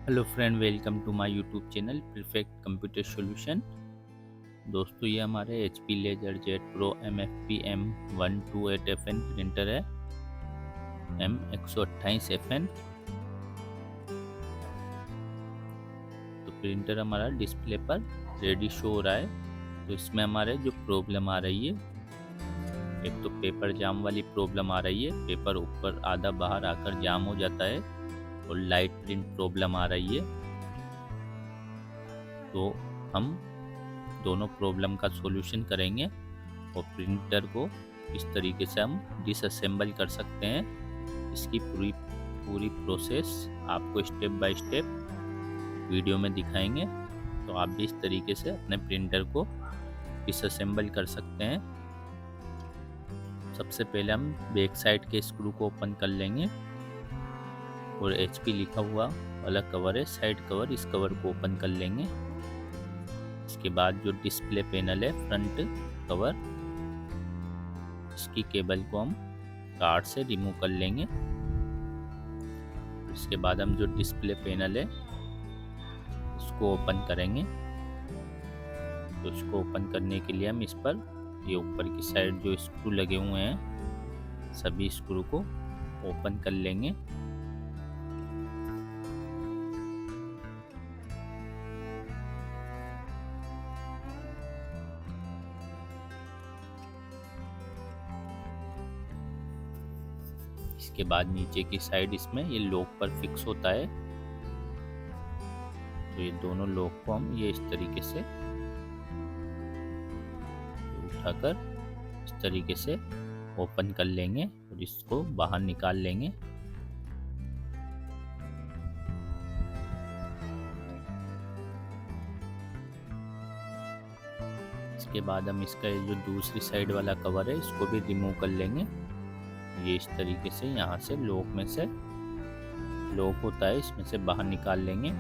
Hello friend, welcome to my YouTube channel perfect computer solution. दोस्तों, ये हमारे H P laser jet pro MFP M128FN printer है। M128FN। तो printer हमारा display पर रेडी शो हो रहा है। तो इसमें हमारे जो प्रॉब्लम आ रही है, एक तो पेपर जाम वाली प्रॉब्लम आ रही है। पेपर ऊपर आधा बाहर आकर जाम हो जाता है और लाइट प्रिंट प्रॉब्लम आ रही है। तो हम दोनों प्रॉब्लम का सॉल्यूशन करेंगे और प्रिंटर को इस तरीके से हम डिसअसेंबल कर सकते हैं। इसकी पूरी पूरी प्रोसेस आपको स्टेप बाय स्टेप वीडियो में दिखाएंगे। तो आप भी इस तरीके से अपने प्रिंटर को डिसअसेंबल कर सकते हैं। सबसे पहले हम बैक साइड के स्क्रू को ओपन कर लेंगे और HP लिखा हुआ वाला कवर है, साइड कवर, इस कवर को ओपन कर लेंगे। इसके बाद जो डिस्प्ले पैनल है, फ्रंट कवर, इसकी केबल को हम कार्ड से रिमूव कर लेंगे। इसके बाद हम जो डिस्प्ले पैनल है इसको ओपन करेंगे। तो इसको ओपन करने के लिए हम इस पर ये ऊपर की साइड जो स्क्रू लगे हुए हैं सभी स्क्रू को ओपन कर लेंगे। इसके बाद नीचे की साइड इसमें ये लॉक पर फिक्स होता है। तो ये दोनों लॉक को हम ये इस तरीके से उठाकर इस तरीके से ओपन कर लेंगे और इसको बाहर निकाल लेंगे। इसके बाद हम इसका ये जो दूसरी साइड वाला कवर है इसको भी रिमूव कर लेंगे। ये इस तरीके से यहाँ से लॉक में से लॉक होता है, इसमें से बाहर निकाल लेंगे।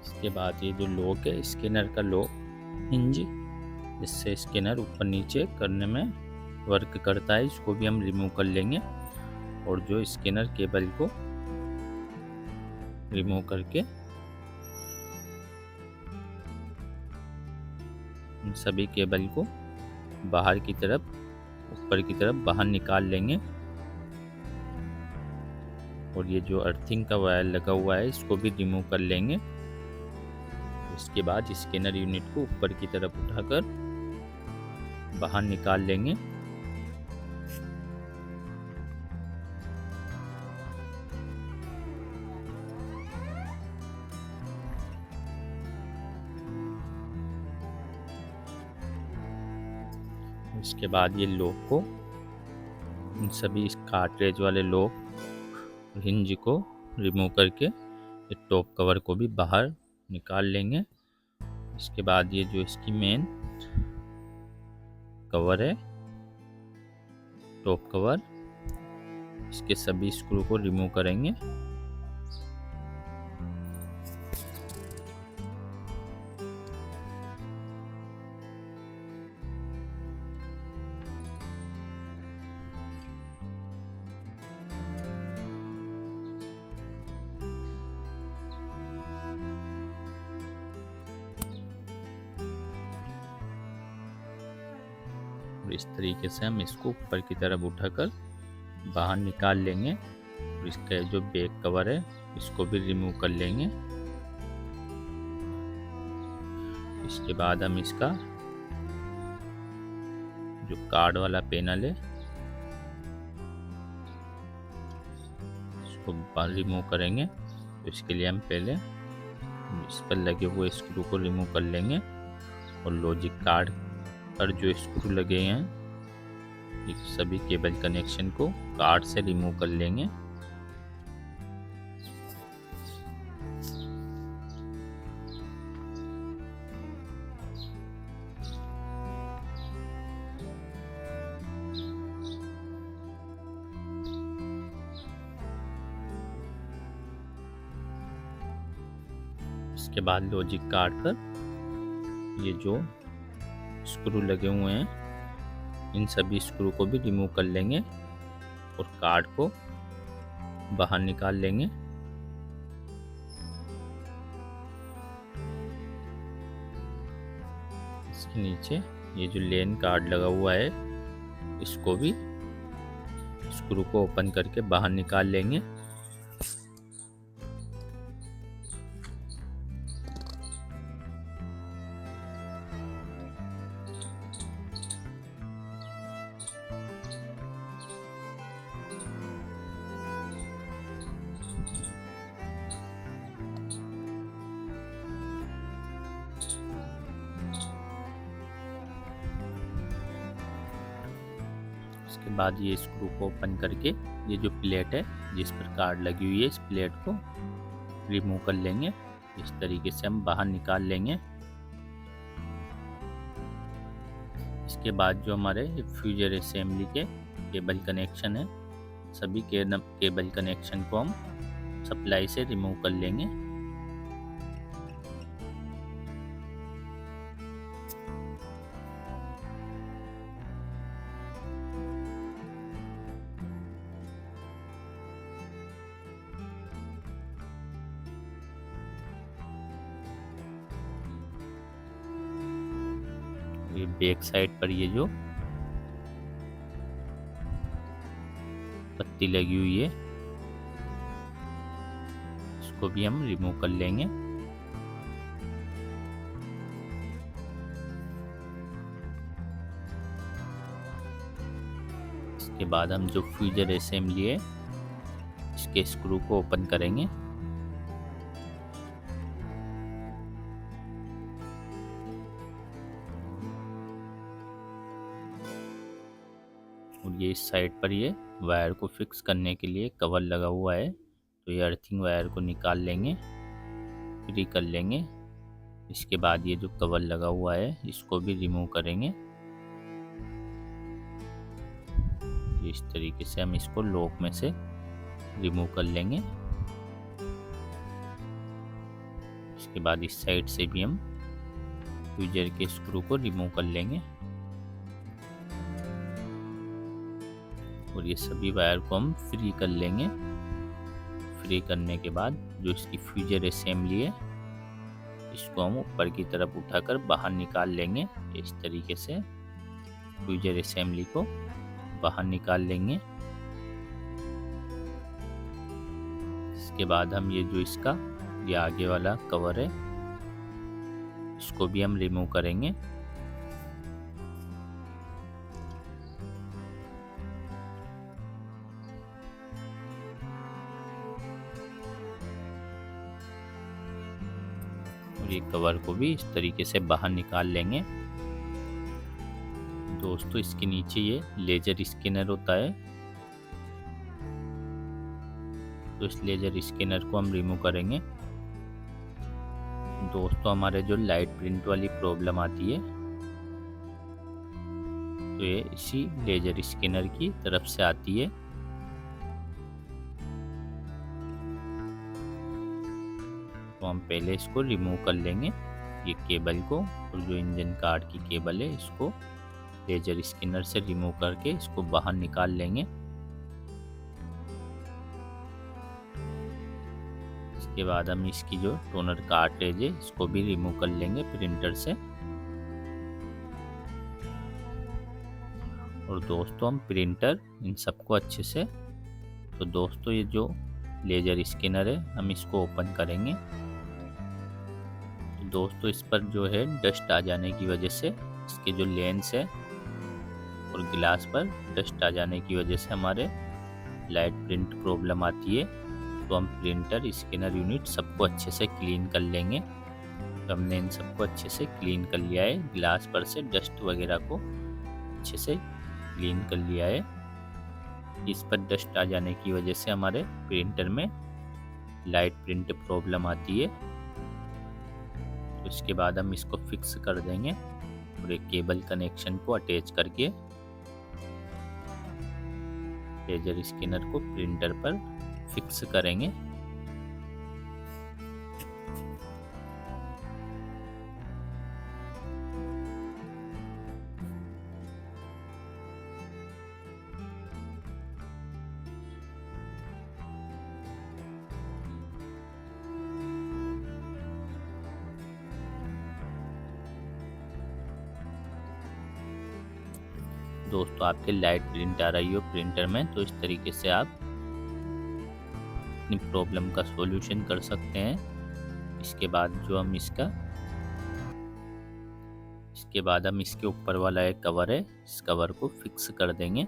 इसके बाद ये जो लॉक है, स्कैनर का लॉक हिंज, इससे स्कैनर ऊपर नीचे करने में वर्क करता है, इसको भी हम रिमूव कर लेंगे। और जो स्कैनर केबल को रिमूव करके इन सभी केबल को बाहर की तरफ, ऊपर की तरफ बाहर निकाल लेंगे। और ये जो अर्थिंग का वायर लगा हुआ है इसको भी रिमूव कर लेंगे। इसके बाद स्कैनर यूनिट को ऊपर की तरफ उठाकर बाहर निकाल लेंगे। इसके बाद ये लॉक को, इन सभी कार्ट्रिज वाले लॉक हिंज को रिमूव करके ये टॉप कवर को भी बाहर निकाल लेंगे। इसके बाद ये जो इसकी मेन कवर है, टॉप कवर, इसके सभी स्क्रू को रिमूव करेंगे। और इस तरीके से हम इसको ऊपर की तरफ उठाकर बाहर निकाल लेंगे। और इसका जो बैक कवर है इसको भी रिमूव कर लेंगे। इसके बाद हम इसका जो कार्ड वाला पैनल है इसको रिमूव करेंगे। तो इसके लिए हम पहले इस पर लगे हुए स्क्रू को रिमूव कर लेंगे और लॉजिक कार्ड पर जो स्क्रू लगे हैं सभी केबल कनेक्शन को कार्ड से रिमूव कर लेंगे। इसके बाद लॉजिक काट कर ये जो स्क्रू लगे हुए हैं इन सभी स्क्रू को भी रिमूव कर लेंगे और कार्ड को बाहर निकाल लेंगे। इसके नीचे ये जो लेन कार्ड लगा हुआ है इसको भी स्क्रू को ओपन करके बाहर निकाल लेंगे। उसके बाद ये स्क्रू को ओपन करके ये जो प्लेट है जिस पर कार्ड लगी हुई है इस प्लेट को रिमूव कर लेंगे। इस तरीके से हम बाहर निकाल लेंगे। इसके बाद जो हमारे फ्यूजर असेंबली के केबल कनेक्शन है सभी केबल कनेक्शन को हम सप्लाई से रिमूव कर लेंगे। ये बैक साइड पर ये जो पत्ती लगी हुई है इसको भी हम रिमूव कर लेंगे। इसके बाद हम जो फ्यूजर असेंबली है इसके स्क्रू को ओपन करेंगे। और ये इस साइड पर ये वायर को फिक्स करने के लिए कवर लगा हुआ है तो ये अर्थिंग वायर को निकाल लेंगे, फ्री कर लेंगे। इसके बाद ये जो कवर लगा हुआ है इसको भी रिमूव करेंगे। इस तरीके से हम इसको लॉक में से रिमूव कर लेंगे। इसके बाद इस साइड से भी हम फ्यूजर के स्क्रू को रिमूव कर लेंगे और ये सभी वायर को हम फ्री कर लेंगे। फ्री करने के बाद जो इसकी फ्यूजर असेंबली है इसको हम ऊपर की तरफ उठाकर बाहर निकाल लेंगे। इस तरीके से फ्यूजर असेंबली को बाहर निकाल लेंगे। इसके बाद हम ये जो इसका ये आगे वाला कवर है इसको भी हम रिमूव करेंगे। और ये कवर को भी इस तरीके से बाहर निकाल लेंगे। दोस्तों इसके नीचे ये लेजर स्कैनर होता है तो इस लेजर स्कैनर को हम रिमूव करेंगे। दोस्तों हमारे जो लाइट प्रिंट वाली प्रॉब्लम आती है तो ये इसी लेजर स्कैनर की तरफ से आती है। तो हम पहले इसको रिमूव कर लेंगे ये केबल को और जो इंजन कार्ड की केबल है इसको लेजर स्कैनर से रिमूव करके इसको बाहर निकाल लेंगे। इसके बाद हम इसकी जो टोनर कार्ट्रिज है इसको भी रिमूव कर लेंगे प्रिंटर से। और दोस्तों हम प्रिंटर इन सबको अच्छे से तो दोस्तों ये जो लेजर स्कैनर है हम इसको ओपन करेंगे। तो दोस्तों इस पर जो है डस्ट आ जाने की वजह से इसके जो लेंस है और गिलास पर डस्ट आ जाने की वजह से हमारे लाइट प्रिंट प्रॉब्लम आती है। तो हम प्रिंटर स्कैनर यूनिट सबको अच्छे से क्लीन कर लेंगे। तो हमने इन सबको अच्छे से क्लीन कर लिया है, गिलास पर से डस्ट वगैरह को अच्छे से क्लीन कर लिया है। इस पर डस्ट आ जाने की वजह से हमारे प्रिंटर में लाइट प्रिंट प्रॉब्लम आती है। तो इसके बाद हम इसको फिक्स कर देंगे और एक केबल कनेक्शन को अटैच करके लेजर स्कैनर को प्रिंटर पर फिक्स करेंगे। दोस्तों आपके लाइट प्रिंट आ रही हो प्रिंटर में, तो इस तरीके से आप अपनी प्रॉब्लम का सॉल्यूशन कर सकते हैं। इसके बाद हम इसके ऊपर वाला एक कवर है, इस कवर को फिक्स कर देंगे।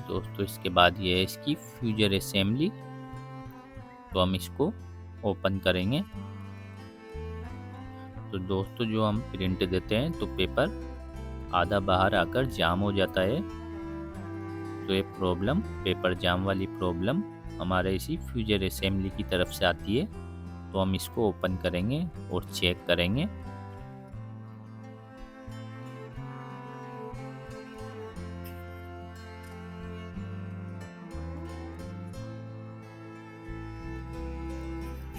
दोस्तों इसके बाद ये है इसकी फ्यूजर असेंबली, तो हम इसको ओपन करेंगे। तो दोस्तों जो हम प्रिंट देते हैं तो पेपर आधा बाहर आकर जाम हो जाता है, तो ये प्रॉब्लम, पेपर जाम वाली प्रॉब्लम हमारे इसी फ्यूजर असेंबली की तरफ से आती है। तो हम इसको ओपन करेंगे और चेक करेंगे।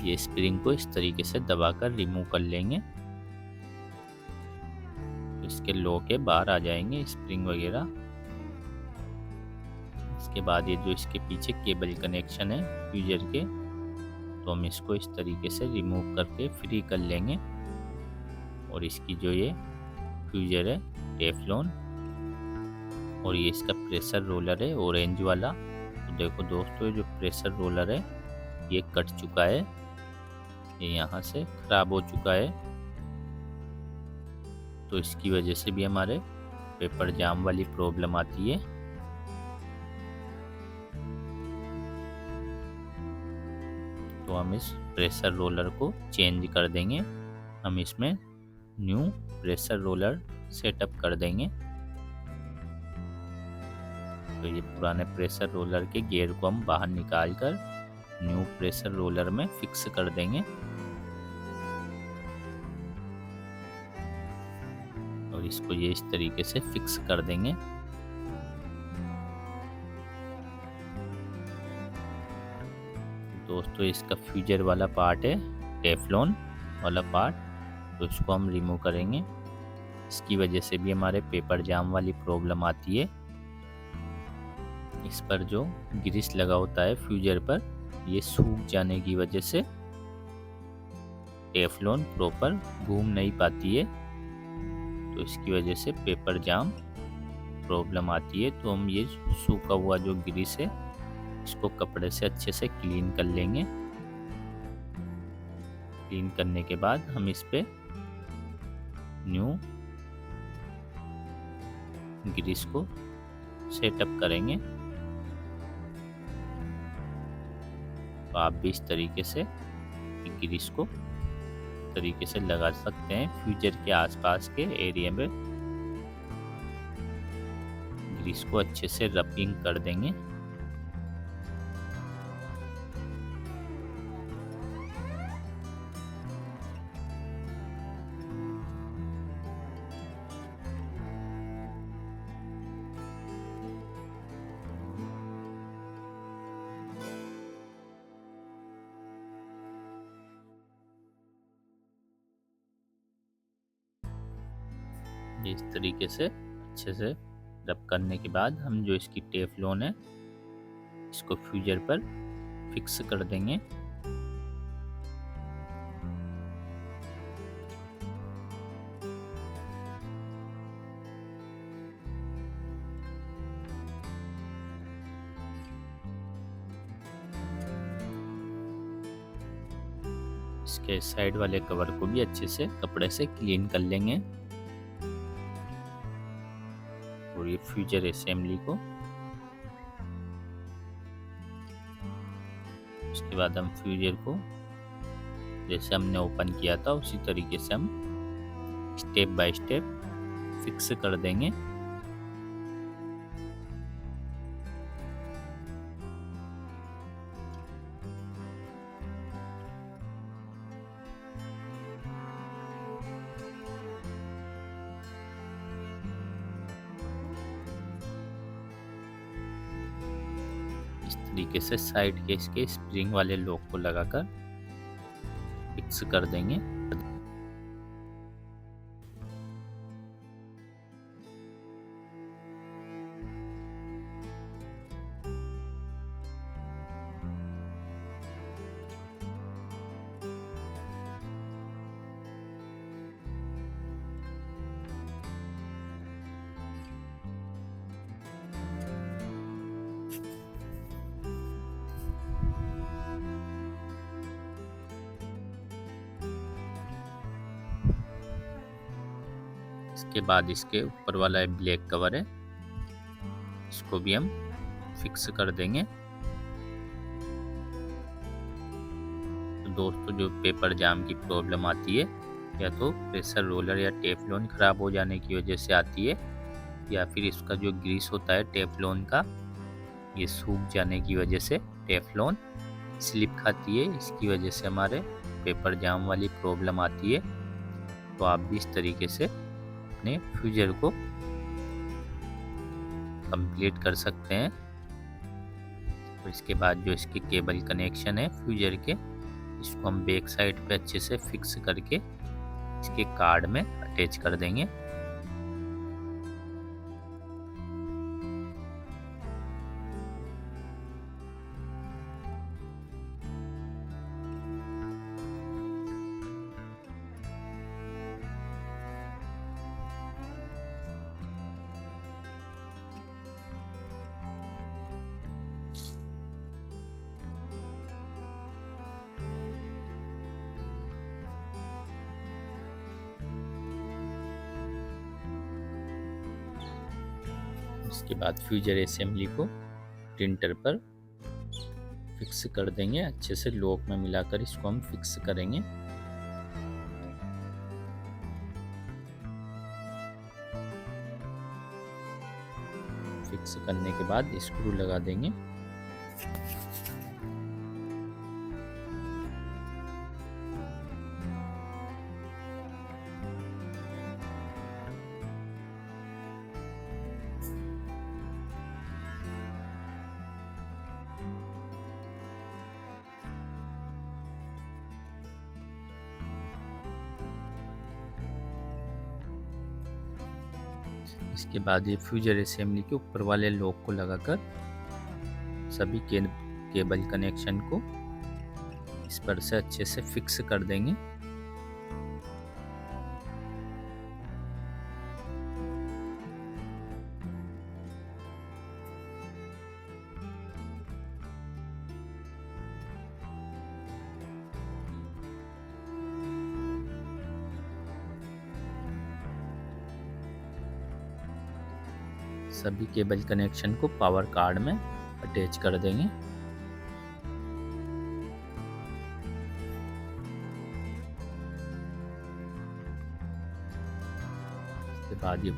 ये स्प्रिंग को इस तरीके से दबाकर रिमूव कर लेंगे, तो इसके लॉक के बाहर आ जाएंगे स्प्रिंग वगैरह। इसके बाद ये जो इसके पीछे केबल कनेक्शन है फ्यूजर के, तो हम इसको इस तरीके से रिमूव करके फ्री कर लेंगे। और इसकी जो ये फ्यूजर है टेफ्लॉन, और ये इसका प्रेशर रोलर है ऑरेंज वाला। तो देखो दोस्तों ये जो प्रेशर रोलर है ये कट चुका है, ये यहाँ से खराब हो चुका है, तो इसकी वजह से भी हमारे पेपर जाम वाली प्रॉब्लम आती है। तो हम इस प्रेशर रोलर को चेंज कर देंगे, हम इसमें न्यू प्रेशर रोलर सेटअप कर देंगे। तो ये पुराने प्रेशर रोलर के गियर को हम बाहर निकाल कर न्यू प्रेशर रोलर में फिक्स कर देंगे। और इसको ये इस तरीके से फिक्स कर देंगे। दोस्तों इसका फ्यूजर वाला पार्ट है टेफ्लॉन वाला पार्ट, तो इसको हम रिमूव करेंगे। इसकी वजह से भी हमारे पेपर जाम वाली प्रॉब्लम आती है। इस पर जो ग्रीस लगा होता है फ्यूजर पर, ये सूख जाने की वजह से टेफ्लॉन प्रॉपर घूम नहीं पाती है, तो इसकी वजह से पेपर जाम प्रॉब्लम आती है। तो हम ये सूखा हुआ जो ग्रीस है इसको कपड़े से अच्छे से क्लीन कर लेंगे। क्लीन करने के बाद हम इस पे न्यू ग्रीस को सेटअप करेंगे। तो आप भी इस तरीके से ग्रीस को तरीके से लगा सकते हैं फ्यूजर के आसपास के एरिया में। ग्रीस को अच्छे से रबिंग कर देंगे। इस तरीके से अच्छे से रब करने के बाद हम जो इसकी टेफ्लॉन है इसको फ्यूजर पर फिक्स कर देंगे। इसके साइड वाले कवर को भी अच्छे से कपड़े से क्लीन कर लेंगे। और ये फ्यूजर असेंबली को, उसके बाद हम फ्यूजर को जैसे हमने ओपन किया था उसी तरीके से हम स्टेप बाय स्टेप फिक्स कर देंगे। इस तरीके से साइड के इसके स्प्रिंग वाले लॉक को लगाकर फिक्स कर देंगे। इसके बाद इसके ऊपर वाला ब्लैक कवर है, इसको भी हम फिक्स कर देंगे। तो दोस्तों, जो पेपर जाम की प्रॉब्लम आती है या तो प्रेशर रोलर या टेफलॉन ख़राब हो जाने की वजह से आती है, या फिर इसका जो ग्रीस होता है टेफलॉन का, ये सूख जाने की वजह से टेफलॉन स्लिप खाती है। इसकी वजह से हमारे पेपर जाम वाली प्रॉब्लम आती है। तो आप भी इस तरीके से अपने फ्यूजर को कंप्लीट कर सकते हैं। तो इसके बाद जो इसके केबल कनेक्शन है फ्यूजर के, इसको हम बैक साइड पे अच्छे से फिक्स करके इसके कार्ड में अटैच कर देंगे। इसके बाद फ्यूजर असेंबली को प्रिंटर पर फिक्स कर देंगे। अच्छे से लॉक में मिलाकर इसको हम फिक्स करेंगे। फिक्स करने के बाद स्क्रू लगा देंगे। इसके बाद ये फ्यूजर असेंबली के ऊपर वाले लॉक को लगाकर सभी केबल कनेक्शन को इस पर से अच्छे से फिक्स कर देंगे। सभी केबल कनेक्शन को पावर कार्ड में अटैच कर देंगे। इसके बाद ये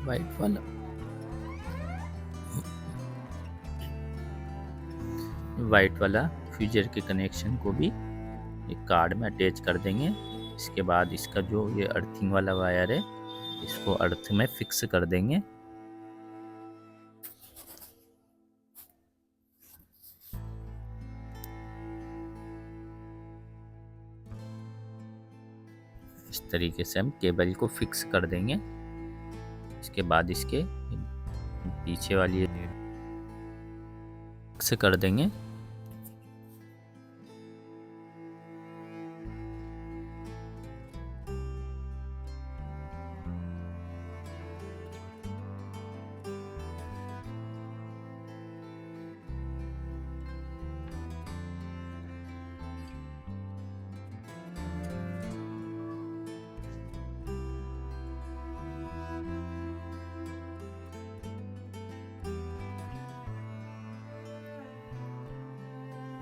वाइट वाला फ्यूजर के कनेक्शन को भी एक कार्ड में अटैच कर देंगे। इसके बाद इसका जो ये अर्थिंग वाला वायर है, इसको अर्थ में फिक्स कर देंगे। इस तरीके से हम केबल को फिक्स कर देंगे। इसके बाद इसके पीछे वाली फिक्स कर देंगे।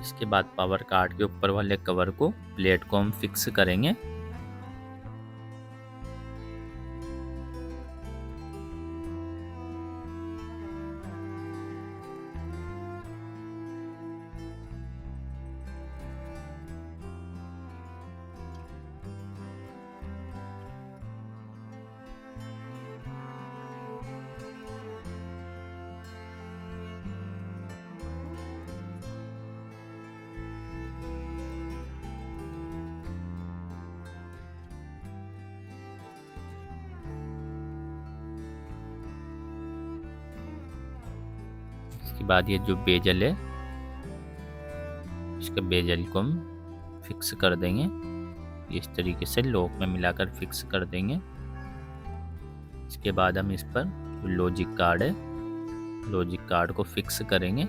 इसके बाद पावर कार्ड के ऊपर वाले कवर को, प्लेट को हम फिक्स करेंगे। इसके बाद ये जो बेजल है, इसके बेजल को हम फिक्स कर देंगे। इस तरीके से लॉक में मिलाकर फिक्स कर देंगे। इसके बाद हम इस पर जो लॉजिक कार्ड है, लॉजिक कार्ड को फिक्स करेंगे।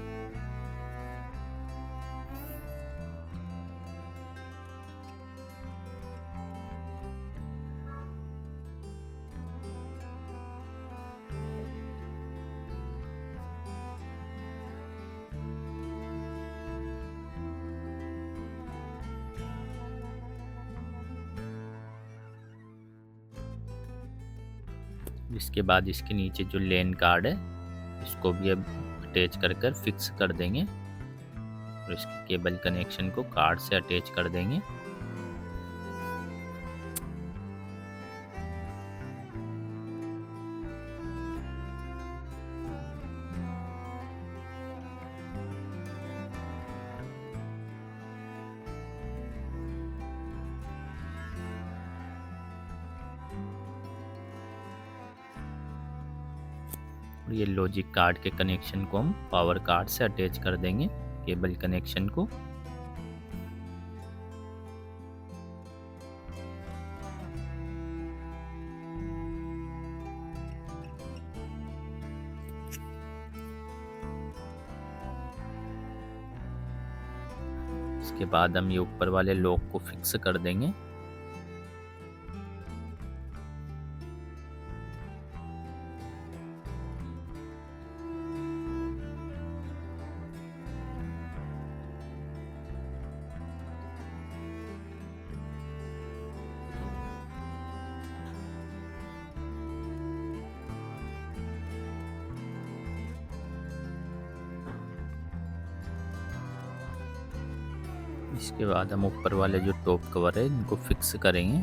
इसके बाद इसके नीचे जो लेन कार्ड है, इसको भी अब अटैच कर कर फिक्स कर देंगे और इसके केबल कनेक्शन को कार्ड से अटैच कर देंगे। और ये लॉजिक कार्ड के कनेक्शन को हम पावर कार्ड से अटैच कर देंगे, केबल कनेक्शन को। इसके बाद हम ये ऊपर वाले लॉक को फिक्स कर देंगे। इसके बाद हम ऊपर वाले जो टॉप कवर है इनको फिक्स करेंगे।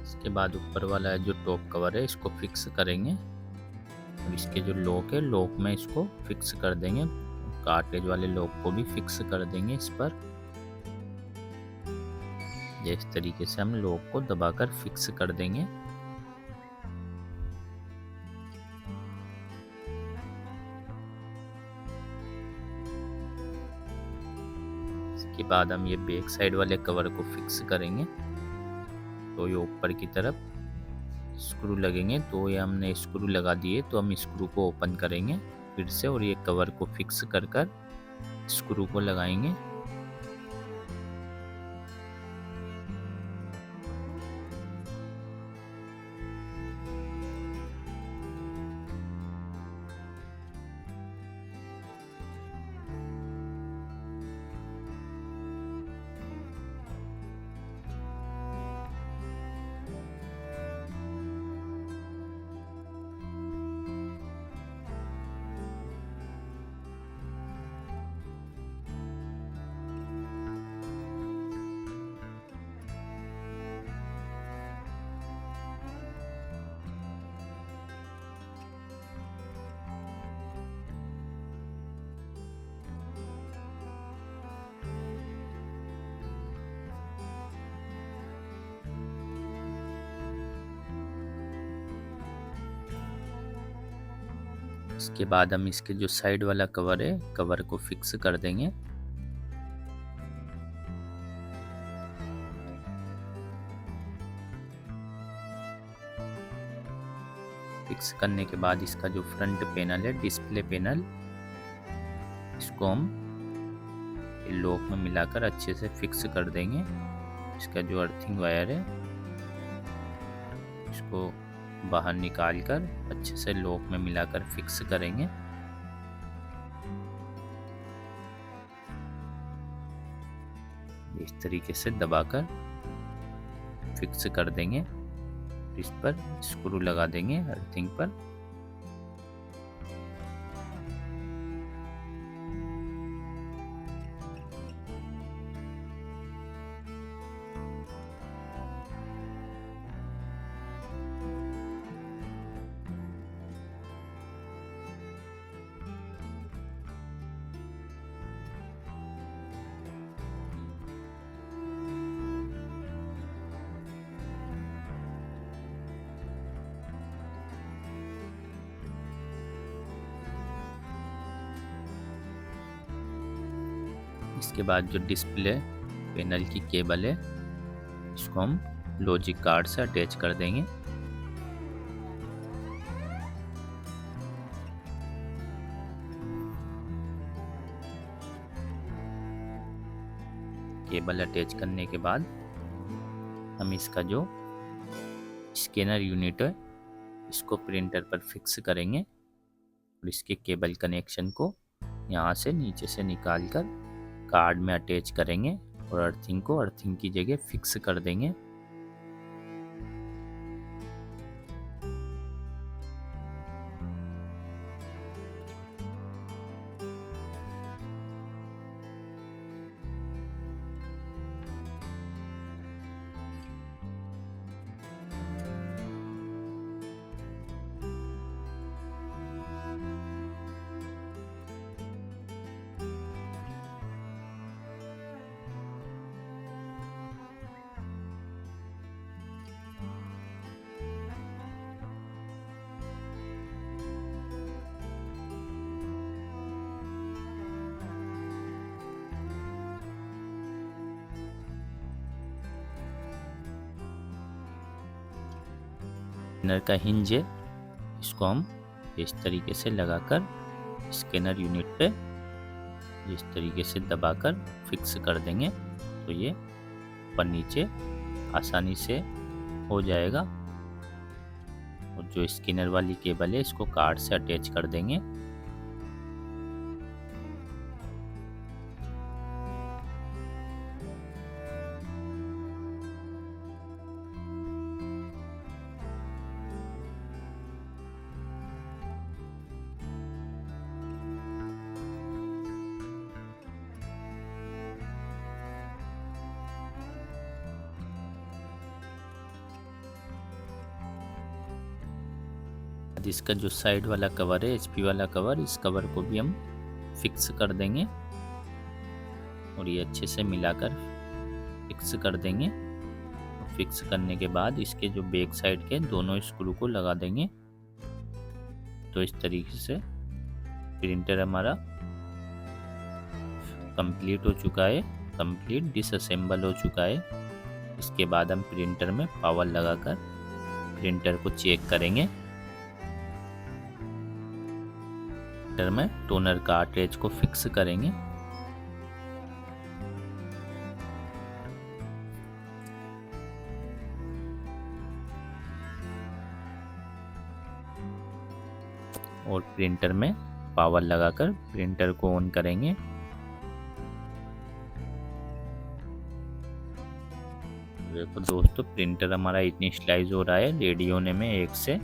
इसके बाद ऊपर वाला जो टॉप कवर है इसको फिक्स करेंगे और इसके जो लॉक है, लॉक में इसको फिक्स कर देंगे। कार्टेज वाले लॉक को भी फिक्स कर देंगे इस पर। इस तरीके से हम लॉक को दबाकर फिक्स कर देंगे। इसके बाद हम ये बैक साइड वाले कवर को फिक्स करेंगे। तो ये ऊपर की तरफ स्क्रू लगेंगे, तो ये हमने स्क्रू लगा दिए, तो हम स्क्रू को ओपन करेंगे फिर से और ये कवर को फिक्स कर कर स्क्रू को लगाएंगे। इसके बाद हम इसके जो साइड वाला कवर है, कवर को फिक्स कर देंगे। फिक्स करने के बाद इसका जो फ्रंट पैनल है, डिस्प्ले पैनल, इसको हम लॉक में मिलाकर अच्छे से फिक्स कर देंगे। इसका जो अर्थिंग वायर है इसको बाहर निकाल कर अच्छे से लॉक में मिलाकर फिक्स करेंगे। इस तरीके से दबाकर फिक्स कर देंगे। इस पर स्क्रू लगा देंगे अर्थिंग पर। इसके बाद जो डिस्प्ले पैनल की केबल है इसको हम लॉजिक कार्ड से अटैच कर देंगे। केबल अटैच करने के बाद हम इसका जो स्कैनर यूनिट है इसको प्रिंटर पर फिक्स करेंगे और इसके केबल कनेक्शन को यहाँ से नीचे से निकाल कर कार्ड में अटैच करेंगे और अर्थिंग को अर्थिंग की जगह फिक्स कर देंगे। स्कैनर का हिंज है इसको हम इस तरीके से लगाकर स्कैनर यूनिट पे इस तरीके से दबाकर फिक्स कर देंगे तो ये ऊपर नीचे आसानी से हो जाएगा। और जो स्कैनर वाली केबल है इसको कार्ड से अटैच कर देंगे। इसका जो साइड वाला कवर है HP वाला कवर, इस कवर को भी हम फिक्स कर देंगे और ये अच्छे से मिलाकर फिक्स कर देंगे। फिक्स करने के बाद इसके जो बैक साइड के दोनों स्क्रू को लगा देंगे। तो इस तरीके से प्रिंटर हमारा कंप्लीट हो चुका है, कंप्लीट डिसअसेंबल हो चुका है। इसके बाद हम प्रिंटर में पावर लगाकर प्रिंटर को चेक करेंगे। प्रिंटर में टोनर कार्ट्रिज को फिक्स करेंगे। और प्रिंटर में पावर लगाकर प्रिंटर को ऑन करेंगे। देखो दोस्तों, प्रिंटर हमारा इनिशियलाइज हो रहा है। रेडी होने में 1 से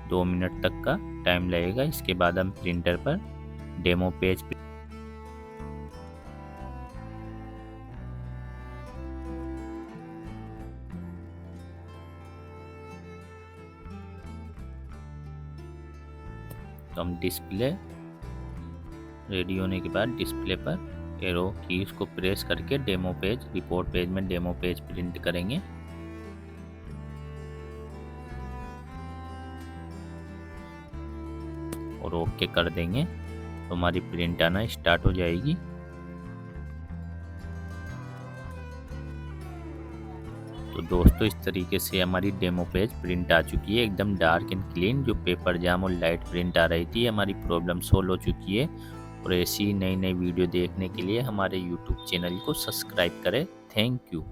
2 मिनट तक का टाइम लगेगा। इसके बाद हम प्रिंटर पर डेमो पेज तो हम डिस्प्ले रेडी होने के बाद डिस्प्ले पर एरो कीज को प्रेस करके डेमो पेज, रिपोर्ट पेज में डेमो पेज प्रिंट करेंगे। और ओके कर देंगे तो हमारी प्रिंट आना स्टार्ट हो जाएगी। तो दोस्तों, इस तरीके से हमारी डेमो पेज प्रिंट आ चुकी है, एकदम डार्क एंड क्लीन। जो पेपर जाम और लाइट प्रिंट आ रही थी, हमारी प्रॉब्लम सोल्व हो चुकी है। और ऐसी नई नई वीडियो देखने के लिए हमारे YouTube चैनल को सब्सक्राइब करें। Thank you.